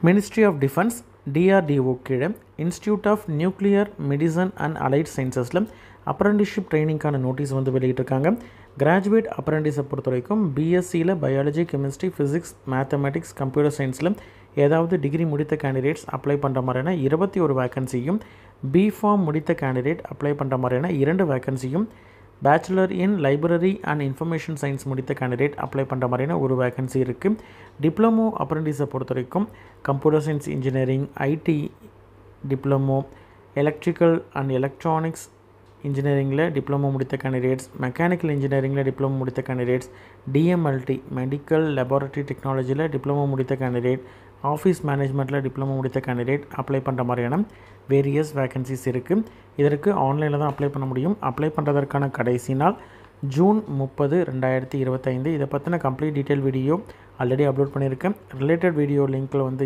Ministry of defence DRDO கீழே institute of nuclear medicine and allied சயின்சஸில் apprenticeship ட்ரைனிங்கான notice வந்து வெளியிட்டிருக்காங்க. கிராஜுவேட் அப்ரெண்டிஸை பொறுத்த வரைக்கும் பிஎஸ்சியில் biology, chemistry, physics, mathematics, computer சயின்ஸில் ஏதாவது டிகிரி முடித்த கேண்டிடேட்ஸ் அப்ளை பண்ணுற மாதிரியான 21 வேக்கன்சியும், பிஃபார்ம் முடித்த கேண்டிடேட் அப்ளை பண்ணுற மாதிரியான 2 வேக்கன்சியும், bachelor in library and information science முடித்த கேண்டிடேட் அப்ளை பண்ணுற மாதிரியான ஒரு வேக்கன்சி இருக்குது. டிப்ளமோ அப்ரெண்டிஸை பொறுத்த வரைக்கும் computer science engineering, IT diploma, electrical and electronics இன்ஜினியரிங்கில் diploma முடித்த கேண்டிடேட்ஸ், மெக்கானிக்கல் இன்ஜினியரிங்கில் டிப்ளமோ முடித்த கேண்டிடேட்ஸ், டிஎம்எல்டி மெடிக்கல் லெபார்ட்டரி டெக்னாலஜியில் டிப்ளமோ முடித்த கேண்டிடேட், ஆஃபீஸ் மேனேஜ்மெண்ட்டில் டிப்ளமோ முடித்த கேண்டிடேட் அப்ளை பண்ணுற மாதிரியான வேரியஸ் வேக்கன்சிஸ் இருக்குது. இதற்கு ஆன்லைனில் தான் அப்ளை பண்ண முடியும். அப்ளை பண்ணுறதற்கான கடைசி நாள் ஜூன் 30, 2025. இதை பற்றின complete detail video already upload பண்ணியிருக்கேன். ரிலேட்டட் வீடியோ லிங்க்கில் வந்து